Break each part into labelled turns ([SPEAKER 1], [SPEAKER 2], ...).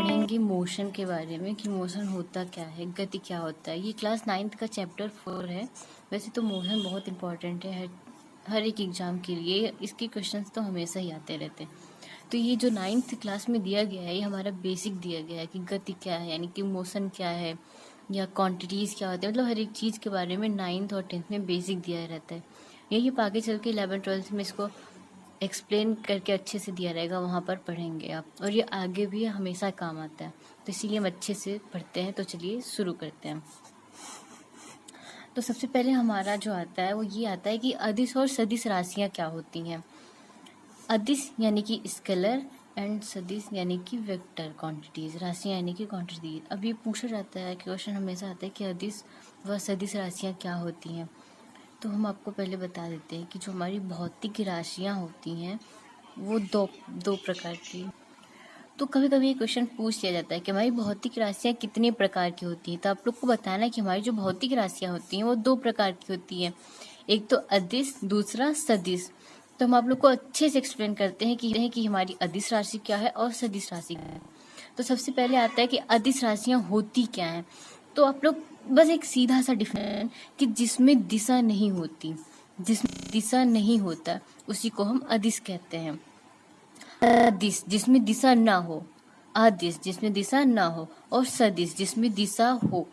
[SPEAKER 1] पढ़ेंगे मोशन के बारे में कि मोशन होता क्या है, गति क्या होता है। ये क्लास 9th का चैप्टर 4 है। वैसे तो मोशन बहुत इम्पॉर्टेंट है हर एक एग्ज़ाम के लिए, इसके क्वेश्चंस तो हमेशा ही आते रहते हैं। तो ये जो 9th क्लास में दिया गया है, ये हमारा बेसिक दिया गया है कि गति क्या है, यानी कि मोशन क्या है या क्वांटिटीज़ क्या होते हैं। मतलब हर एक चीज़ के बारे में 9th और 10th में बेसिक दिया रहता है। यही आगे चल के 11th-12th में इसको एक्सप्लेन करके अच्छे से दिया रहेगा, वहाँ पर पढ़ेंगे आप, और ये आगे भी हमेशा काम आता है। तो इसीलिए हम अच्छे से पढ़ते हैं। तो चलिए शुरू करते हैं। तो सबसे पहले हमारा जो आता है वो ये आता है कि अदिश और सदिश राशियाँ क्या होती हैं। अदिश यानी कि स्केलर एंड सदिश यानी कि वेक्टर क्वांटिटीज़, राशियाँ यानी कि क्वांटिटीज। अब ये पूछा जाता है, क्वेश्चन हमेशा आता है कि अदिश व सदिश राशियाँ क्या होती हैं। तो हम आपको पहले बता देते हैं कि जो हमारी भौतिक राशियाँ होती हैं वो दो प्रकार की। तो कभी कभी ये क्वेश्चन पूछ लिया जाता है कि हमारी भौतिक राशियाँ कितने प्रकार की होती हैं। तो आप लोग को बताना है कि हमारी जो भौतिक राशियाँ होती हैं वो 2 प्रकार की होती हैं, एक तो अदिश, दूसरा सदिश। तो हम आप लोग को अच्छे से एक्सप्लेन करते हैं कि हमारी अदिश राशि क्या है और सदिश राशि क्या है। तो सबसे पहले आता है कि अदिश राशियाँ होती क्या हैं। तो आप लोग बस एक सीधा सा डिफरेंस कि जिसमें दिशा नहीं होती, जिसमें दिशा नहीं होता उसी को हम अदिश कहते हैं। अदिश जिसमें दिशा ना हो, अदिश जिसमें दिशा ना हो, और सदिश जिसमें दिशा हो।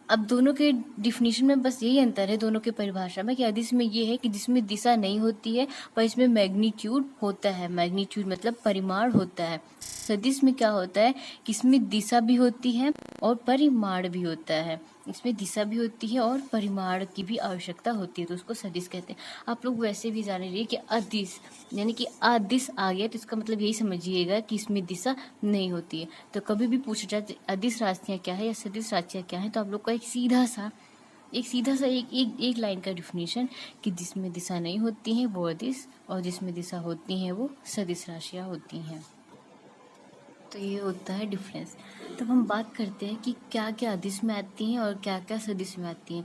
[SPEAKER 1] अब दोनों के डिफिनीशन में बस यही अंतर है दोनों के परिभाषा में कि अदिश में ये है कि जिसमें दिशा नहीं होती है पर इसमें मैग्नीट्यूड होता है। मैग्नीट्यूड मतलब परिमाण होता है। सदिश में क्या होता है कि इसमें दिशा भी होती है और परिमाण भी होता है। इसमें दिशा भी होती है और परिमाण की भी आवश्यकता होती है, तो उसको सदिश कहते हैं। आप लोग वैसे भी जान रही कि अदिश यानी कि अदिश आ गया तो इसका मतलब यही समझिएगा कि इसमें दिशा नहीं होती है। तो कभी भी पूछा जाए अदिश राशियाँ क्या है या सदिश राशियाँ क्या है, तो आप लोग को एक सीधा सा एक लाइन का डिफिनीशन कि जिसमें दिशा नहीं होती है वो अदिश और जिसमें दिशा होती हैं वो सदिश राशियाँ होती हैं। तो ये होता है डिफरेंस। तब हम बात करते हैं कि क्या क्या अदिश में आती हैं और क्या क्या सदिश में आती हैं।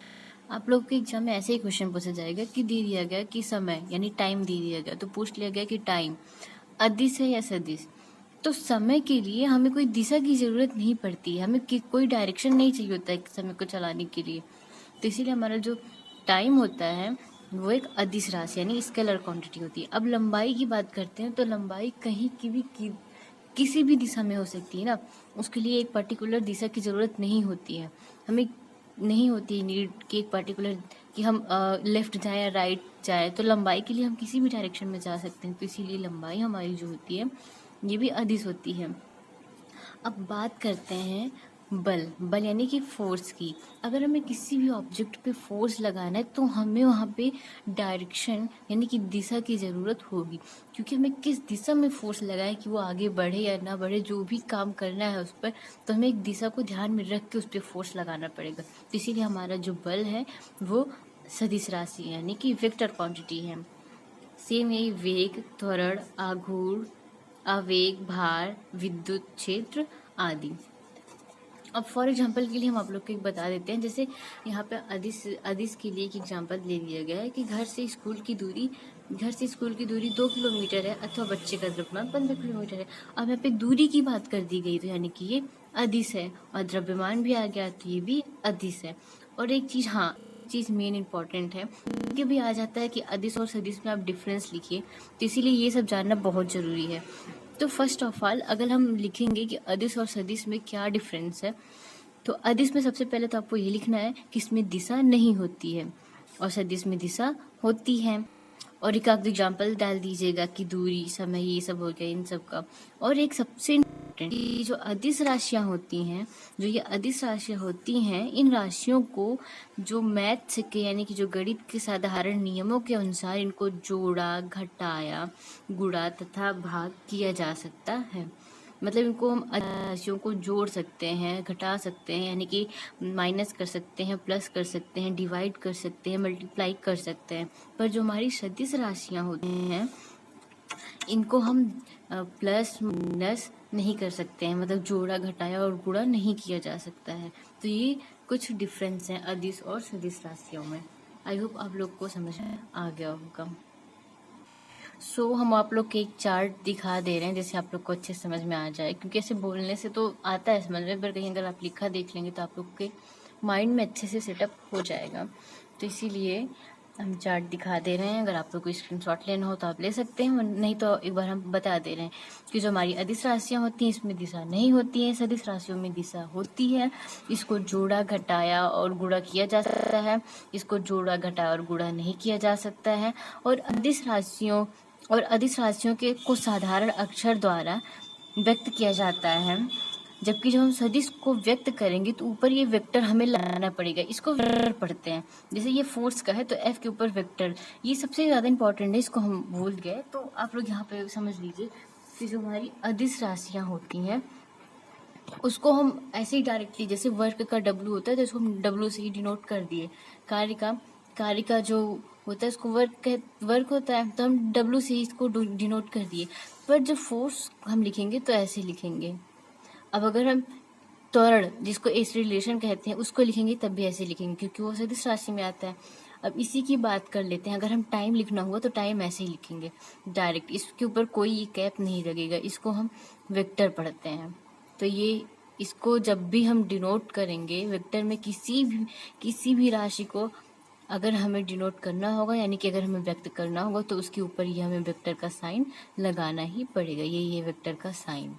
[SPEAKER 1] आप लोग के एग्जाम में ऐसे ही क्वेश्चन पूछा जाएगा कि दे दिया गया कि समय यानी टाइम दे दिया गया, तो पूछ लिया गया कि टाइम अदिश है या सदिश। तो समय के लिए हमें कोई दिशा की ज़रूरत नहीं पड़ती है, हमें कोई डायरेक्शन नहीं चाहिए होता है समय को चलाने के लिए। तो इसीलिए हमारा जो टाइम होता है वो एक अदिश राशि यानी स्केलर क्वांटिटी होती है। अब लंबाई की बात करते हैं तो लंबाई कहीं की भी किसी भी दिशा में हो सकती है ना, उसके लिए एक पर्टिकुलर दिशा की ज़रूरत नहीं होती है। हमें नहीं होती है नीड कि एक पर्टिकुलर कि हम लेफ़्ट जाएं या राइट जाएं। तो लंबाई के लिए हम किसी भी डायरेक्शन में जा सकते हैं, तो इसीलिए लंबाई हमारी जो होती है ये भी अदिश होती है। अब बात करते हैं बल यानी कि फोर्स की। अगर हमें किसी भी ऑब्जेक्ट पे फोर्स लगाना है तो हमें वहाँ पे डायरेक्शन यानी कि दिशा की ज़रूरत होगी, क्योंकि हमें किस दिशा में फोर्स लगाए कि वो आगे बढ़े या ना बढ़े, जो भी काम करना है उस पर, तो हमें एक दिशा को ध्यान में रख के उस पर फोर्स लगाना पड़ेगा। तो इसीलिए हमारा जो बल है वो सदिश राशि यानी कि वेक्टर क्वांटिटी है। सेम यही वेग, त्वरण, आघूर्ण, आवेग, भार, विद्युत क्षेत्र आदि। अब फॉर एग्जांपल के लिए हम आप लोग को एक बता देते हैं। जैसे यहाँ पे अदिश के लिए एक एग्जांपल दे दिया गया है कि घर से स्कूल की दूरी 2 किलोमीटर है अथवा बच्चे का द्रव्यमान 15 किलोमीटर है। अब यहाँ पे दूरी की बात कर दी गई तो यानी कि ये अदिश है, और द्रव्यमान भी आ गया तो ये भी अदिश है। और एक चीज़, हाँ चीज़ मेन इंपॉर्टेंट है कि भी आ जाता है कि अदिश और सदिश में आप डिफरेंस लिखिए, तो इसीलिए ये सब जानना बहुत ज़रूरी है। तो फर्स्ट ऑफ ऑल अगर हम लिखेंगे कि अदिश और सदिश में क्या डिफरेंस है, तो अदिश में सबसे पहले तो आपको ये लिखना है कि इसमें दिशा नहीं होती है और सदिश में दिशा होती है। और एक आध एग्जाम्पल डाल दीजिएगा कि दूरी, समय, ये सब हो गया इन सब का। और एक सबसे इम्पोर्टेंट, जो अदिश राशियाँ होती हैं, जो ये अदिश राशियाँ होती हैं, इन राशियों को जो मैथ्स के यानी कि जो गणित के साधारण नियमों के अनुसार इनको जोड़ा, घटाया, गुणा तथा भाग किया जा सकता है। मतलब इनको हम राशियों को जोड़ सकते हैं, घटा सकते हैं, यानी कि माइनस कर सकते हैं, प्लस कर सकते हैं, डिवाइड कर सकते हैं, मल्टीप्लाई कर सकते हैं। पर जो हमारी सदिश राशियाँ होती हैं इनको हम प्लस माइनस नहीं कर सकते हैं, मतलब जोड़ा, घटाया और गुणा नहीं किया जा सकता है। तो ये कुछ डिफरेंस हैं अदिश और सदिश राशियों में। आई होप आप लोग को समझ में आ गया होगा। हम आप लोग के एक चार्ट दिखा दे रहे हैं जिससे आप लोग को अच्छे समझ में आ जाए, क्योंकि ऐसे बोलने से तो आता है समझ में, पर कहीं अगर आप लिखा देख लेंगे तो आप लोग के माइंड में अच्छे से सेटअप हो जाएगा। तो इसीलिए हम चार्ट दिखा दे रहे हैं। अगर आप लोग को स्क्रीनशॉट लेना हो तो आप ले सकते हैं, नहीं तो एक बार हम बता दे रहे हैं कि जो हमारी अदिश राशियाँ होती हैं इसमें दिशा नहीं होती है, सदिश राशियों में दिशा होती है। इसको जोड़ा, घटाया और गुणा किया जा सकता है, इसको जोड़ा, घटाया और गुणा नहीं किया जा सकता है। और अदिश राशियों के को साधारण अक्षर द्वारा व्यक्त किया जाता है, जबकि जब हम सदिश को व्यक्त करेंगे तो ऊपर ये वेक्टर हमें लगाना पड़ेगा। इसको वेक्टर पढ़ते हैं। जैसे ये फोर्स का है तो एफ के ऊपर वेक्टर, ये सबसे ज़्यादा इंपॉर्टेंट है, इसको हम भूल गए। तो आप लोग यहाँ पे समझ लीजिए कि जो हमारी अदिश राशियाँ होती हैं उसको हम ऐसे ही डायरेक्टली, जैसे वर्क का डब्लू होता है तो इसको हम डब्लू से ही डिनोट कर दिए। कार्य का जो होता है उसको वर्क होता है तो हम डब्लू से ही इसको डिनोट कर दिए। पर जब फोर्स हम लिखेंगे तो ऐसे लिखेंगे। अब अगर हम त्वरण, जिसको एक्सीलरेशन कहते हैं, उसको लिखेंगे तब भी ऐसे लिखेंगे क्योंकि वो सदिश राशि में आता है। अब इसी की बात कर लेते हैं। अगर हम टाइम लिखना हुआ तो टाइम ऐसे ही लिखेंगे डायरेक्ट, इसके ऊपर कोई कैप नहीं लगेगा, इसको हम वेक्टर पढ़ते हैं। तो ये इसको जब भी हम डिनोट करेंगे वेक्टर में, किसी भी राशि को अगर हमें डिनोट करना होगा, यानी कि अगर हमें व्यक्त करना होगा तो उसके ऊपर ये हमें वेक्टर का साइन लगाना ही पड़ेगा। ये वेक्टर का साइन।